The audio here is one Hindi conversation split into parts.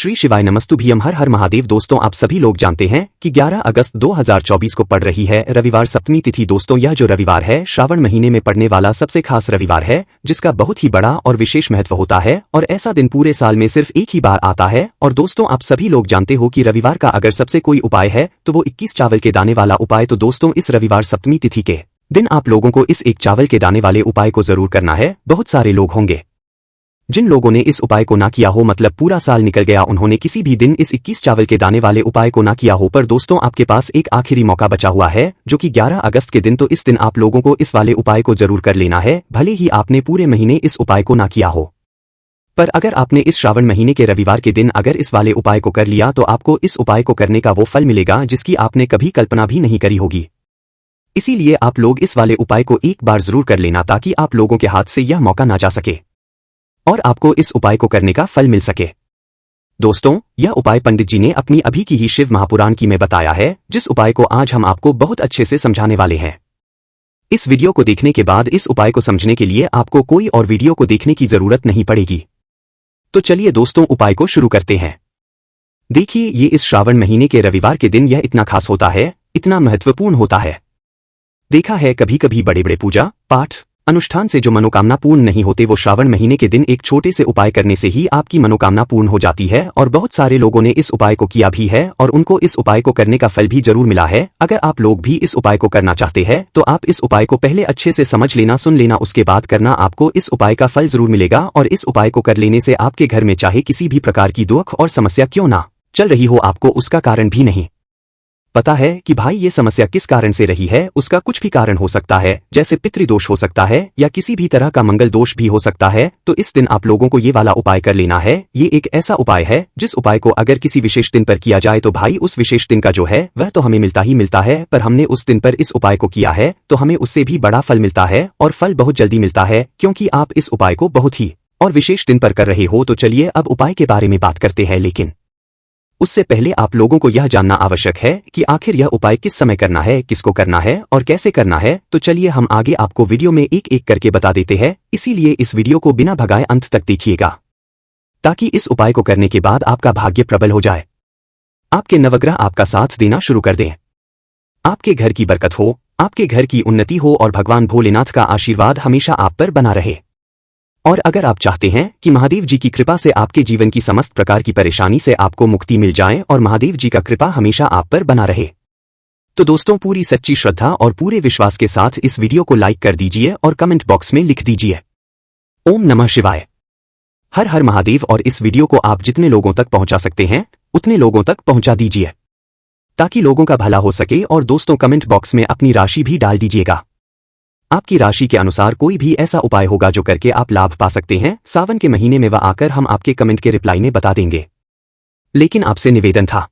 श्री शिवाय नमस्तुभ्यम। हर हर महादेव। दोस्तों आप सभी लोग जानते हैं कि 11 अगस्त 2024 को पड़ रही है रविवार सप्तमी तिथि। दोस्तों यह जो रविवार है श्रावण महीने में पड़ने वाला सबसे खास रविवार है, जिसका बहुत ही बड़ा और विशेष महत्व होता है और ऐसा दिन पूरे साल में सिर्फ एक ही बार आता है। और दोस्तों आप सभी लोग जानते हो कि रविवार का अगर सबसे कोई उपाय है तो वो 21 चावल के दाने वाला उपाय। तो दोस्तों इस रविवार सप्तमी तिथि के दिन आप लोगों को इस एक चावल के दाने वाले उपाय को जरूर करना है। बहुत सारे लोग होंगे जिन लोगों ने इस उपाय को ना किया हो, मतलब पूरा साल निकल गया, उन्होंने किसी भी दिन इस 21 चावल के दाने वाले उपाय को ना किया हो। पर दोस्तों आपके पास एक आखिरी मौका बचा हुआ है जो कि 11 अगस्त के दिन। तो इस दिन आप लोगों को इस वाले उपाय को जरूर कर लेना है, भले ही आपने पूरे महीने इस उपाय को ना किया हो। पर अगर आपने इस श्रावण महीने के रविवार के दिन अगर इस वाले उपाय को कर लिया तो आपको इस उपाय को करने का वो फल मिलेगा जिसकी आपने कभी कल्पना भी नहीं करी होगी। इसीलिए आप लोग इस वाले उपाय को एक बार जरूर कर लेना ताकि आप लोगों के हाथ से यह मौका ना जा सके और आपको इस उपाय को करने का फल मिल सके। दोस्तों यह उपाय पंडित जी ने अपनी अभी की ही शिव महापुराण की में बताया है, जिस उपाय को आज हम आपको बहुत अच्छे से समझाने वाले हैं। इस वीडियो को देखने के बाद इस उपाय को समझने के लिए आपको कोई और वीडियो को देखने की जरूरत नहीं पड़ेगी। तो चलिए दोस्तों उपाय को शुरू करते हैं। देखिए ये इस श्रावण महीने के रविवार के दिन यह इतना खास होता है, इतना महत्वपूर्ण होता है। देखा है कभी कभी बड़े बड़े पूजा पाठ अनुष्ठान से जो मनोकामना पूर्ण नहीं होते, वो श्रावण महीने के दिन एक छोटे से उपाय करने से ही आपकी मनोकामना पूर्ण हो जाती है। और बहुत सारे लोगों ने इस उपाय को किया भी है और उनको इस उपाय को करने का फल भी जरूर मिला है। अगर आप लोग भी इस उपाय को करना चाहते हैं तो आप इस उपाय को पहले अच्छे से समझ लेना, सुन लेना, उसके बाद करना। आपको इस उपाय का फल जरूर मिलेगा और इस उपाय को कर लेने से आपके घर में चाहे किसी भी प्रकार की दुख और समस्या क्यों ना चल रही हो, आपको उसका कारण भी नहीं पता है कि भाई ये समस्या किस कारण से रही है। उसका कुछ भी कारण हो सकता है, जैसे पितृदोष हो सकता है या किसी भी तरह का मंगल दोष भी हो सकता है। तो इस दिन आप लोगों को ये वाला उपाय कर लेना है। ये एक ऐसा उपाय है जिस उपाय को अगर किसी विशेष दिन पर किया जाए तो भाई उस विशेष दिन का जो है वह तो हमें मिलता ही मिलता है, पर हमने उस दिन पर इस उपाय को किया है तो हमें उससे भी बड़ा फल मिलता है और फल बहुत जल्दी मिलता है, क्योंकि आप इस उपाय को बहुत ही और विशेष दिन पर कर रहे हो। तो चलिए अब उपाय के बारे में बात करते हैं, लेकिन उससे पहले आप लोगों को यह जानना आवश्यक है कि आखिर यह उपाय किस समय करना है, किसको करना है और कैसे करना है। तो चलिए हम आगे आपको वीडियो में एक एक करके बता देते हैं, इसीलिए इस वीडियो को बिना भगाए अंत तक देखिएगा ताकि इस उपाय को करने के बाद आपका भाग्य प्रबल हो जाए, आपके नवग्रह आपका साथ देना शुरू कर दें, आपके घर की बरकत हो, आपके घर की उन्नति हो और भगवान भोलेनाथ का आशीर्वाद हमेशा आप पर बना रहे। और अगर आप चाहते हैं कि महादेव जी की कृपा से आपके जीवन की समस्त प्रकार की परेशानी से आपको मुक्ति मिल जाए और महादेव जी का कृपा हमेशा आप पर बना रहे, तो दोस्तों पूरी सच्ची श्रद्धा और पूरे विश्वास के साथ इस वीडियो को लाइक कर दीजिए और कमेंट बॉक्स में लिख दीजिए ओम नमः शिवाय, हर हर महादेव। और इस वीडियो को आप जितने लोगों तक पहुंचा सकते हैं उतने लोगों तक पहुंचा दीजिए ताकि लोगों का भला हो सके। और दोस्तों कमेंट बॉक्स में अपनी राशि भी डाल दीजिएगा। आपकी राशि के अनुसार कोई भी ऐसा उपाय होगा जो करके आप लाभ पा सकते हैं। सावन के महीने में वह आकर हम आपके कमेंट के रिप्लाई में बता देंगे, लेकिन आपसे निवेदन था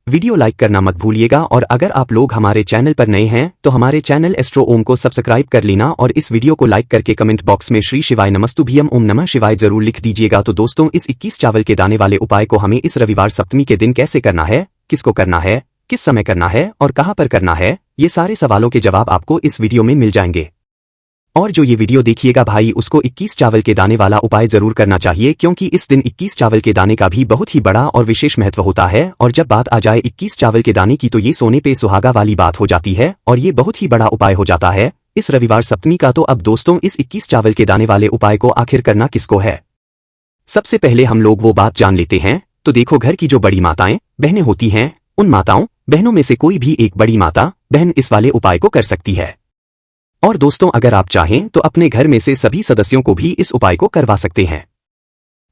वीडियो लाइक करना मत भूलिएगा। और अगर आप लोग हमारे चैनल पर नए हैं तो हमारे चैनल एस्ट्रो ओम को सब्सक्राइब कर लेना और इस वीडियो को लाइक करके कमेंट बॉक्स में श्री शिवाय नमस्तुभ्यम ओम नमः शिवाय जरूर लिख दीजिएगा। तो दोस्तों इस 21 चावल के दाने वाले उपाय को हमें इस रविवार सप्तमी के दिन कैसे करना है, किसको करना है, किस समय करना है और कहां पर करना है, ये सारे सवालों के जवाब आपको इस वीडियो में मिल जाएंगे। और जो ये वीडियो देखिएगा भाई उसको 21 चावल के दाने वाला उपाय जरूर करना चाहिए, क्योंकि इस दिन 21 चावल के दाने का भी बहुत ही बड़ा और विशेष महत्व होता है। और जब बात आ जाए 21 चावल के दाने की तो ये सोने पे सुहागा वाली बात हो जाती है और ये बहुत ही बड़ा उपाय हो जाता है इस रविवार सप्तमी का। तो अब दोस्तों इस 21 चावल के दाने वाले उपाय को आखिर करना किसको है, सबसे पहले हम लोग वो बात जान लेते हैं। तो देखो घर की जो बड़ी माताएं बहनें होती हैं, उन माताओं बहनों में से कोई भी एक बड़ी माता बहन इस वाले उपाय को कर सकती है। और दोस्तों अगर आप चाहें तो अपने घर में से सभी सदस्यों को भी इस उपाय को करवा सकते हैं।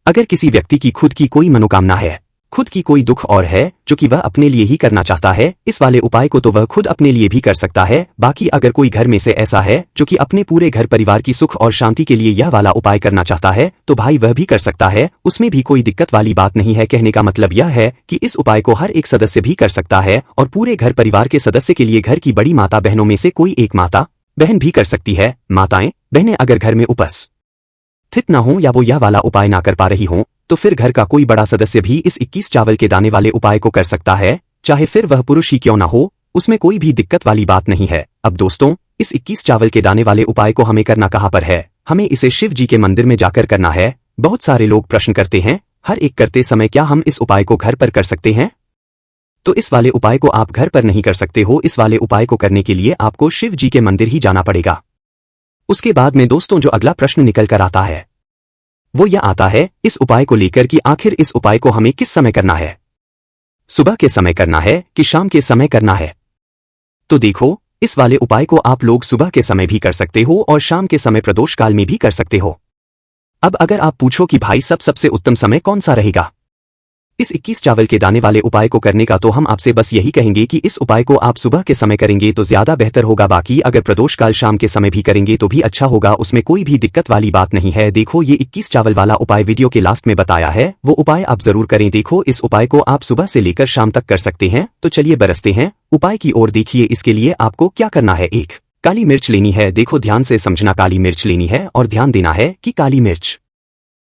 अगर किसी व्यक्ति की खुद की कोई मनोकामना है, खुद की कोई दुख और है जो कि वह अपने लिए ही करना चाहता है इस वाले उपाय को, तो वह खुद अपने लिए भी कर सकता है। बाकी अगर कोई घर में से ऐसा है जो कि अपने पूरे घर परिवार की सुख और शांति के लिए यह वाला उपाय करना चाहता है तो भाई वह भी कर सकता है, उसमें भी कोई दिक्कत वाली बात नहीं है। कहने का मतलब यह है कि इस उपाय को हर एक सदस्य भी कर सकता है और पूरे घर परिवार के सदस्य के लिए घर की बड़ी माता बहनों में से कोई एक माता बहन भी कर सकती है। माताएं बहनें अगर घर में उपस्थित न हो या वो यह वाला उपाय ना कर पा रही हों तो फिर घर का कोई बड़ा सदस्य भी इस 21 चावल के दाने वाले उपाय को कर सकता है, चाहे फिर वह पुरुष ही क्यों ना हो, उसमें कोई भी दिक्कत वाली बात नहीं है। अब दोस्तों इस 21 चावल के दाने वाले उपाय को हमें करना कहाँ पर है, हमें इसे शिव जी के मंदिर में जाकर करना है। बहुत सारे लोग प्रश्न करते हैं हर एक करते समय क्या हम इस उपाय को घर पर कर सकते हैं? तो इस वाले उपाय को आप घर पर नहीं कर सकते हो। इस वाले उपाय को करने के लिए आपको शिव जी के मंदिर ही जाना पड़ेगा। उसके बाद में दोस्तों जो अगला प्रश्न निकल कर आता है वो यह आता है इस उपाय को लेकर कि आखिर इस उपाय को हमें किस समय करना है, सुबह के समय करना है कि शाम के समय करना है? तो देखो, इस वाले उपाय को आप लोग सुबह के समय भी कर सकते हो और शाम के समय प्रदोष काल में भी कर सकते हो। अब अगर आप पूछो कि भाई सबसे उत्तम समय कौन सा रहेगा इस 21 चावल के दाने वाले उपाय को करने का, तो हम आपसे बस यही कहेंगे कि इस उपाय को आप सुबह के समय करेंगे तो ज्यादा बेहतर होगा। बाकी अगर प्रदोष काल शाम के समय भी करेंगे तो भी अच्छा होगा, उसमें कोई भी दिक्कत वाली बात नहीं है। देखो, ये 21 चावल वाला उपाय वीडियो के लास्ट में बताया है, वो उपाय आप जरूर करें। देखो, इस उपाय को आप सुबह से लेकर शाम तक कर सकते हैं। तो चलिए बरसते हैं उपाय की ओर। देखिए, इसके लिए आपको क्या करना है। एक काली मिर्च लेनी है। देखो ध्यान से समझना, काली मिर्च लेनी है और ध्यान देना है कि काली मिर्च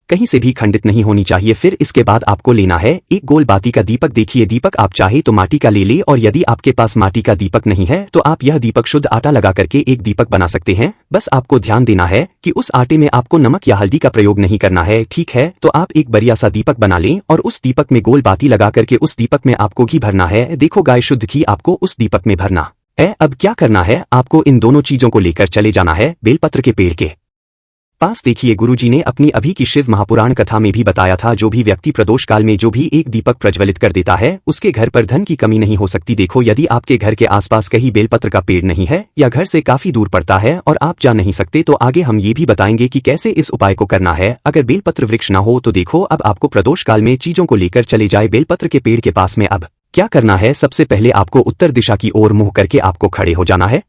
कहीं से भी खंडित नहीं होनी चाहिए। फिर इसके बाद आपको लेना है एक गोल बाती का दीपक। देखिए, दीपक आप चाहे तो माटी का ले ले, और यदि आपके पास माटी का दीपक नहीं है तो आप यह दीपक शुद्ध आटा लगा करके एक दीपक बना सकते हैं। बस आपको ध्यान देना है कि उस आटे में आपको नमक या हल्दी का प्रयोग नहीं करना है, ठीक है? तो आप एक बढ़िया सा दीपक बना लें और उस दीपक में गोल बाती लगा करके उस दीपक में आपको घी भरना है। देखो, गाय शुद्ध घी आपको उस दीपक में भरना है। अब क्या करना है, आपको इन दोनों चीजों को लेकर चले जाना है बेलपत्र के पेड़ के पास। देखिए, गुरुजी ने अपनी अभी की शिव महापुराण कथा में भी बताया था, जो भी व्यक्ति प्रदोष काल में जो भी एक दीपक प्रज्वलित कर देता है उसके घर पर धन की कमी नहीं हो सकती। देखो, यदि आपके घर के आसपास कहीं बेलपत्र का पेड़ नहीं है या घर से काफी दूर पड़ता है और आप जा नहीं सकते, तो आगे हम ये भी बताएंगे कि कैसे इस उपाय को करना है। अगर बेलपत्र वृक्ष न हो तो देखो, अब आपको प्रदोष काल में चीजों को लेकर चले जाए बेलपत्र के पेड़ के पास में। अब क्या करना है, सबसे पहले आपको उत्तर दिशा की ओर मुंह करके आपको खड़े हो जाना है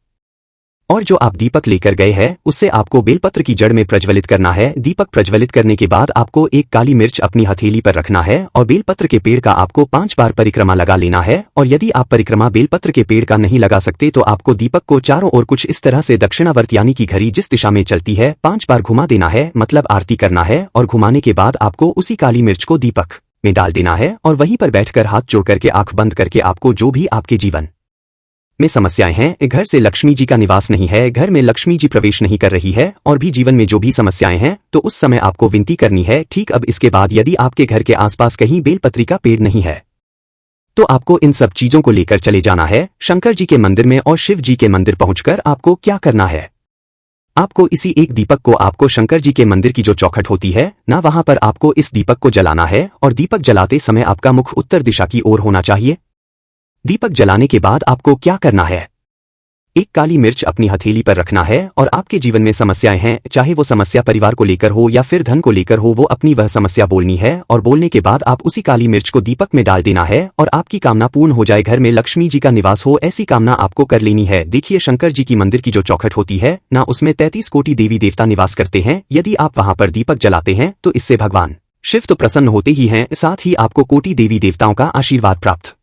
और जो आप दीपक लेकर गए हैं उससे आपको बेलपत्र की जड़ में प्रज्वलित करना है। दीपक प्रज्वलित करने के बाद आपको एक काली मिर्च अपनी हथेली पर रखना है और बेलपत्र के पेड़ का आपको 5 बार परिक्रमा लगा लेना है। और यदि आप परिक्रमा बेलपत्र के पेड़ का नहीं लगा सकते तो आपको दीपक को चारों ओर कुछ इस तरह से दक्षिणावर्त यानी कि घड़ी जिस दिशा में चलती है 5 बार घुमा देना है, मतलब आरती करना है। और घुमाने के बाद आपको उसी काली मिर्च को दीपक में डाल देना है और वहीं पर बैठकर हाथ जोड़ करके आंख बंद करके आपको जो भी आपके जीवन में समस्याएं हैं, घर से लक्ष्मी जी का निवास नहीं है, घर में लक्ष्मी जी प्रवेश नहीं कर रही है, और भी जीवन में जो भी समस्याएं हैं, तो उस समय आपको विनती करनी है, ठीक? अब इसके बाद यदि आपके घर के आसपास कहीं बेलपत्री का पेड़ नहीं है तो आपको इन सब चीजों को लेकर चले जाना है शंकर जी के मंदिर में। और शिव जी के मंदिर पहुंचकर आपको क्या करना है, आपको इसी एक दीपक को आपको शंकर जी के मंदिर की जो चौखट होती है ना, वहां पर आपको इस दीपक को जलाना है। और दीपक जलाते समय आपका मुख उत्तर दिशा की ओर होना चाहिए। दीपक जलाने के बाद आपको क्या करना है, एक काली मिर्च अपनी हथेली पर रखना है और आपके जीवन में समस्याएं हैं, चाहे वो समस्या परिवार को लेकर हो या फिर धन को लेकर हो, वो अपनी वह समस्या बोलनी है। और बोलने के बाद आप उसी काली मिर्च को दीपक में डाल देना है और आपकी कामना पूर्ण हो जाए, घर में लक्ष्मी जी का निवास हो, ऐसी कामना आपको कर लेनी है। देखिए, शंकर जी की मंदिर की जो चौखट होती है ना, उसमें 33 कोटि देवी देवता निवास करते हैं। यदि आप वहां पर दीपक जलाते हैं तो इससे भगवान शिव तो प्रसन्न होते ही हैं, साथ ही आपको कोटि देवी देवताओं का आशीर्वाद प्राप्त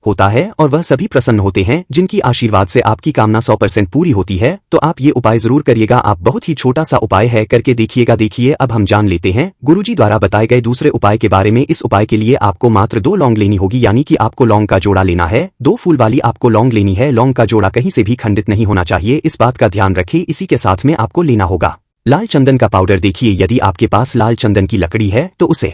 होता है और वह सभी प्रसन्न होते हैं जिनकी आशीर्वाद से आपकी कामना 100% पूरी होती है। तो आप ये उपाय जरूर करिएगा। आप बहुत ही छोटा सा उपाय है, करके देखिएगा। देखिए, अब हम जान लेते हैं गुरुजी द्वारा बताए गए दूसरे उपाय के बारे में। इस उपाय के लिए आपको मात्र 2 लौंग लेनी होगी, यानी कि आपको लौंग का जोड़ा लेना है। 2 फूल वाली आपको लौंग लेनी है। लौंग का जोड़ा कहीं से भी खंडित नहीं होना चाहिए, इस बात का ध्यान रखें। इसी के साथ में आपको लेना होगा लाल चंदन का पाउडर। देखिए, यदि आपके पास लाल चंदन की लकड़ी है तो उसे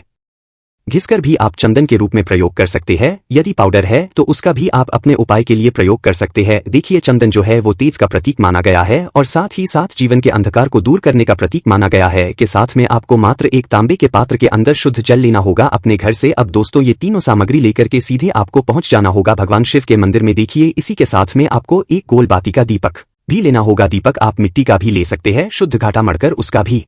घिसकर भी आप चंदन के रूप में प्रयोग कर सकते हैं। यदि पाउडर है तो उसका भी आप अपने उपाय के लिए प्रयोग कर सकते हैं। देखिए, चंदन जो है वो तेज का प्रतीक माना गया है और साथ ही साथ जीवन के अंधकार को दूर करने का प्रतीक माना गया है। के साथ में आपको मात्र एक तांबे के पात्र के अंदर शुद्ध जल लेना होगा अपने घर से। अब दोस्तों, ये तीनों सामग्री लेकर के सीधे आपको पहुंच जाना होगा भगवान शिव के मंदिर में। देखिए, इसी के साथ में आपको एक गोल बाती का दीपक भी लेना होगा। दीपक आप मिट्टी का भी ले सकते हैं, शुद्ध घाटा मढ़कर उसका भी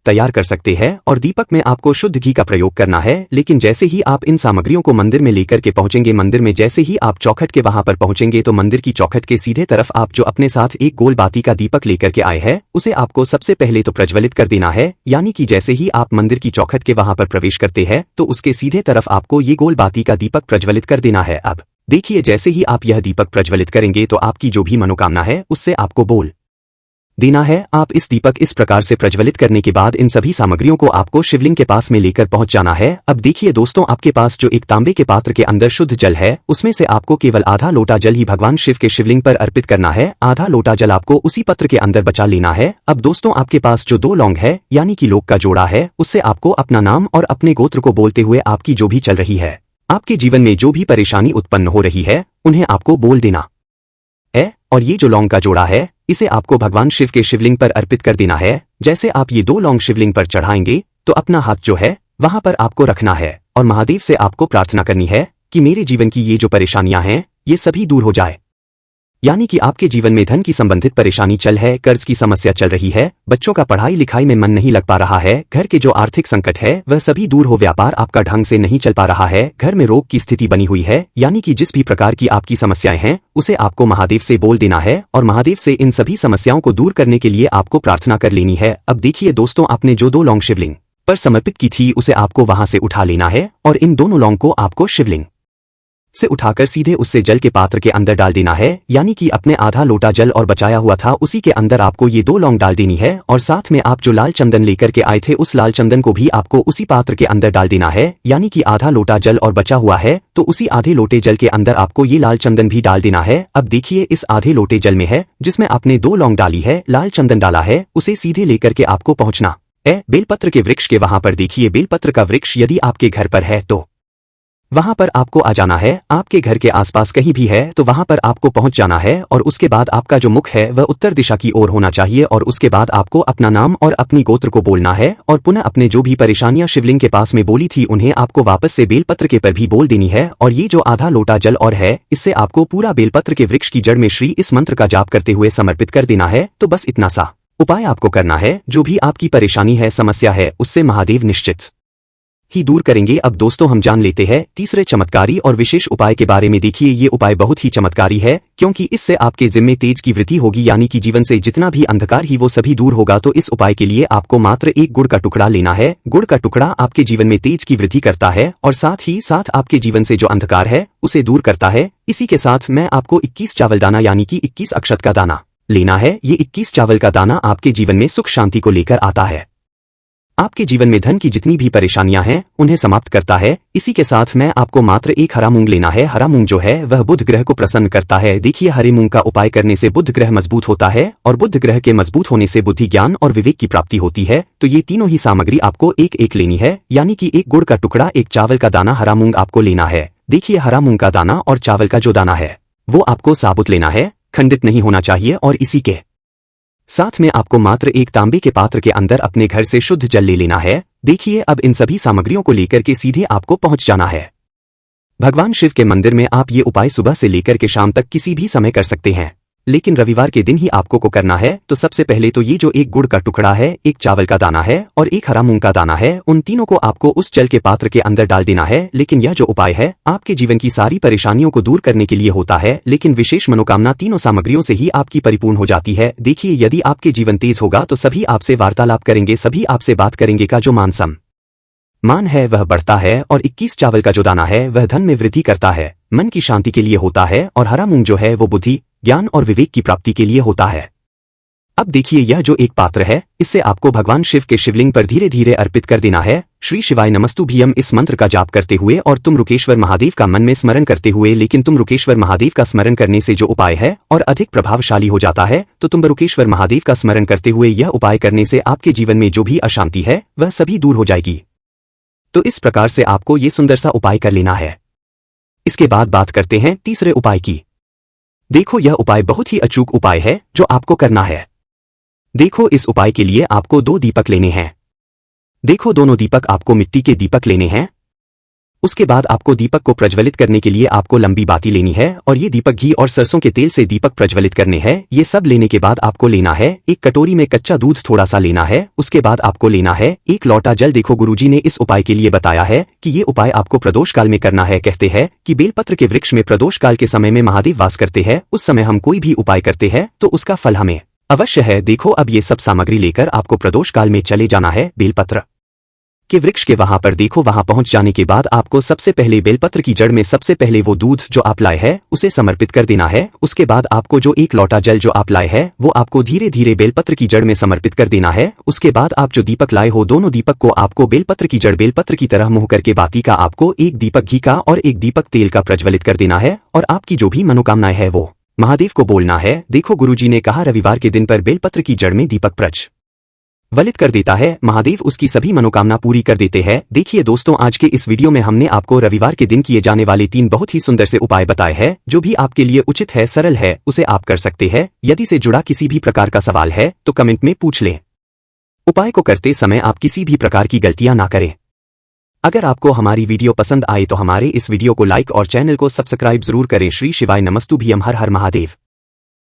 तैयार कर सकते हैं। और दीपक में आपको शुद्ध घी का प्रयोग करना है। लेकिन जैसे ही आप इन सामग्रियों को मंदिर में लेकर के पहुंचेंगे, मंदिर में जैसे ही आप चौखट के वहां पर पहुंचेंगे, तो मंदिर की चौखट के सीधे तरफ आप जो अपने साथ एक गोल बाती का दीपक लेकर के आए हैं उसे आपको सबसे पहले तो प्रज्वलित कर देना है। यानी कि जैसे ही आप मंदिर की चौखट के वहां पर प्रवेश करते हैं तो उसके सीधे तरफ आपको ये गोल बाती का दीपक प्रज्वलित कर देना है। अब देखिए, जैसे ही आप यह दीपक प्रज्वलित करेंगे तो आपकी जो भी मनोकामना है उससे आपको बोल देना है। आप इस दीपक इस प्रकार से प्रज्वलित करने के बाद इन सभी सामग्रियों को आपको शिवलिंग के पास में लेकर पहुंच जाना है। अब देखिए दोस्तों, आपके पास जो एक तांबे के पात्र के अंदर शुद्ध जल है, उसमें से आपको केवल आधा लोटा जल ही भगवान शिव के शिवलिंग पर अर्पित करना है। आधा लोटा जल आपको उसी पत्र के अंदर बचा लेना है। अब दोस्तों, आपके पास जो 2 लौंग है यानी कि लोक का जोड़ा है, उससे आपको अपना नाम और अपने गोत्र को बोलते हुए आपकी जो भी चल रही है, आपके जीवन में जो भी परेशानी उत्पन्न हो रही है, उन्हें आपको बोल देना है। और ये जो लौंग का जोड़ा है, इसे आपको भगवान शिव के शिवलिंग पर अर्पित कर देना है। जैसे आप ये 2 लौंग शिवलिंग पर चढ़ाएंगे तो अपना हाथ जो है वहां पर आपको रखना है और महादेव से आपको प्रार्थना करनी है कि मेरे जीवन की ये जो परेशानियां हैं, ये सभी दूर हो जाए। यानी कि आपके जीवन में धन की संबंधित परेशानी चल है, कर्ज की समस्या चल रही है, बच्चों का पढ़ाई लिखाई में मन नहीं लग पा रहा है, घर के जो आर्थिक संकट है वह सभी दूर हो, व्यापार आपका ढंग से नहीं चल पा रहा है, घर में रोग की स्थिति बनी हुई है, यानी कि जिस भी प्रकार की आपकी समस्याएं हैं उसे आपको महादेव से बोल देना है और महादेव से इन सभी समस्याओं को दूर करने के लिए आपको प्रार्थना कर लेनी है। अब देखिए दोस्तों, आपने जो 2 लौंग शिवलिंग पर समर्पित की थी उसे आपको वहां से उठा लेना है और इन दोनों लौंग को आपको शिवलिंग से उठाकर सीधे उससे जल के पात्र के अंदर डाल देना है। यानी कि अपने आधा लोटा जल और बचाया हुआ था उसी के अंदर आपको ये 2 लौंग डाल देनी है और साथ में आप जो लाल चंदन लेकर के आए थे उस लाल चंदन को भी आपको उसी पात्र के अंदर डाल देना है। यानी कि आधा लोटा जल और बचा हुआ है तो उसी आधे लोटे जल के अंदर आपको ये लाल चंदन भी डाल देना है। अब देखिए, इस आधे लोटे जल में है जिसमें आपने 2 लौंग डाली है, लाल चंदन डाला है, उसे सीधे लेकर के आपको पहुंचना है बेलपत्र के वृक्ष के वहां पर। देखिए, बेलपत्र का वृक्ष यदि आपके घर पर है तो वहां पर आपको आ जाना है। आपके घर के आसपास कहीं भी है तो वहां पर आपको पहुंच जाना है और उसके बाद आपका जो मुख है वह उत्तर दिशा की ओर होना चाहिए और उसके बाद आपको अपना नाम और अपनी गोत्र को बोलना है और पुनः अपने जो भी परेशानियां शिवलिंग के पास में बोली थी उन्हें आपको वापस से बेलपत्र के पर भी बोल देनी है। और ये जो आधा लोटा जल और है, इससे आपको पूरा बेलपत्र के वृक्ष की जड़ में श्री इस मंत्र का जाप करते हुए समर्पित कर देना है। तो बस इतना सा उपाय आपको करना है। जो भी आपकी परेशानी है, समस्या है, उससे महादेव निश्चित ही दूर करेंगे। अब दोस्तों, हम जान लेते हैं तीसरे चमत्कारी और विशेष उपाय के बारे में। देखिए, ये उपाय बहुत ही चमत्कारी है क्योंकि इससे आपके जिम्मे तेज की वृद्धि होगी, यानी कि जीवन से जितना भी अंधकार ही वो सभी दूर होगा। तो इस उपाय के लिए आपको मात्र 1 गुड़ का टुकड़ा लेना है। गुड़ का टुकड़ा आपके जीवन में तेज की वृद्धि करता है और साथ ही साथ आपके जीवन से जो अंधकार है उसे दूर करता है। इसी के साथ मैं आपको 21 चावल दाना यानी कि 21 अक्षत का दाना लेना है। ये 21 चावल का दाना आपके जीवन में सुख शांति को लेकर आता है, आपके जीवन में धन की जितनी भी परेशानियां हैं उन्हें समाप्त करता है। इसी के साथ मैं आपको मात्र 1 हरा मूंग लेना है। हरा मूंग जो है वह बुध ग्रह को प्रसन्न करता है। देखिए, हरे मूंग का उपाय करने से बुध ग्रह मजबूत होता है और बुध ग्रह के मजबूत होने से बुद्धि, ज्ञान और विवेक की प्राप्ति होती है। तो ये तीनों ही सामग्री आपको एक एक लेनी है, यानी कि 1 गुड़ का टुकड़ा, 1 चावल का दाना, हरा मूंग आपको लेना है। देखिए, हरा मूंग का दाना और चावल का जो दाना है वो आपको साबुत लेना है, खंडित नहीं होना चाहिए। और इसी के साथ में आपको मात्र 1 तांबे के पात्र के अंदर अपने घर से शुद्ध जल ले लेना है। देखिए, अब इन सभी सामग्रियों को लेकर के सीधे आपको पहुंच जाना है भगवान शिव के मंदिर में। आप ये उपाय सुबह से लेकर के शाम तक किसी भी समय कर सकते हैं, लेकिन रविवार के दिन ही आपको को करना है। तो सबसे पहले तो ये जो 1 गुड़ का टुकड़ा है, 1 चावल का दाना है और 1 हरा मूंग का दाना है, उन तीनों को आपको उस जल के पात्र के अंदर डाल देना है। लेकिन यह जो उपाय है आपके जीवन की सारी परेशानियों को दूर करने के लिए होता है, लेकिन विशेष मनोकामना तीनों सामग्रियों से ही आपकी परिपूर्ण हो जाती है। देखिए, यदि आपके जीवन तेज होगा तो सभी आपसे वार्तालाप करेंगे, सभी आपसे बात करेंगे का जो मान है वह बढ़ता है और 21 चावल का जो दाना है वह धन में वृद्धि करता है, मन की शांति के लिए होता है और हरा मूंग जो है वो बुद्धि, ज्ञान और विवेक की प्राप्ति के लिए होता है। अब देखिए, यह जो एक पात्र है इससे आपको भगवान शिव के शिवलिंग पर धीरे धीरे अर्पित कर देना है। श्री शिवाय नमस्तुभ्यम इस मंत्र का जाप करते हुए और तुम रुकेश्वर महादेव का मन में स्मरण करते हुए। लेकिन तुम रुकेश्वर महादेव का स्मरण करने से जो उपाय है और अधिक प्रभावशाली हो जाता है, तो तुम रुकेश्वर महादेव का स्मरण करते हुए यह उपाय करने से आपके जीवन में जो भी अशांति है वह सभी दूर हो जाएगी। तो इस प्रकार से आपको ये सुंदर सा उपाय कर लेना है। इसके बाद बात करते हैं तीसरे उपाय की। देखो, यह उपाय बहुत ही अचूक उपाय है जो आपको करना है। देखो, इस उपाय के लिए आपको 2 दीपक लेने हैं। देखो, दोनों दीपक आपको मिट्टी के दीपक लेने हैं। उसके बाद आपको दीपक को प्रज्वलित करने के लिए आपको लंबी बाती लेनी है और ये दीपक घी और सरसों के तेल से दीपक प्रज्वलित करने हैं। ये सब लेने के बाद आपको लेना है 1 कटोरी में कच्चा दूध थोड़ा सा लेना है। उसके बाद आपको लेना है 1 लौटा जल। देखो, गुरुजी ने इस उपाय के लिए बताया है कि ये उपाय आपको प्रदोष काल में करना है। कहते हैं कि बेलपत्र के वृक्ष में प्रदोष काल के समय में महादेव वास करते हैं। उस समय हम कोई भी उपाय करते हैं तो उसका फल हमें अवश्य है। देखो, अब ये सब सामग्री लेकर आपको प्रदोष काल में चले जाना है बेलपत्र के वृक्ष के वहां पर देखो। वहां पहुंच जाने के बाद आपको सबसे पहले बेलपत्र की जड़ में सबसे पहले वो दूध जो आप लाए हैं उसे समर्पित कर देना है। उसके बाद आपको जो एक लोटा जल जो आप लाए हैं वो आपको धीरे धीरे बेलपत्र की जड़ में समर्पित कर देना है। उसके बाद आप जो दीपक लाए हो दोनों दीपक को आपको बेलपत्र की जड़ बेलपत्र की तरह मुंह करके बाती का आपको एक दीपक घी का और एक दीपक तेल का प्रज्वलित कर देना है और आपकी जो भी मनोकामनाएं है वो महादेव को बोलना है। देखो गुरुजी ने कहा रविवार के दिन पर बेलपत्र की जड़ में दीपक प्रज्वलित कर देता है, महादेव उसकी सभी मनोकामना पूरी कर देते हैं। देखिए दोस्तों, आज के इस वीडियो में हमने आपको रविवार के दिन किए जाने वाले 3 बहुत ही सुंदर से उपाय बताए हैं। जो भी आपके लिए उचित है, सरल है, उसे आप कर सकते हैं। यदि से जुड़ा किसी भी प्रकार का सवाल है तो कमेंट में पूछ लें। उपाय को करते समय आप किसी भी प्रकार की गलतियां ना करें। अगर आपको हमारी वीडियो पसंद आए तो हमारे इस वीडियो को लाइक और चैनल को सब्सक्राइब जरूर करें। श्री शिवाय नमस्तुभ्यम। हर हर महादेव।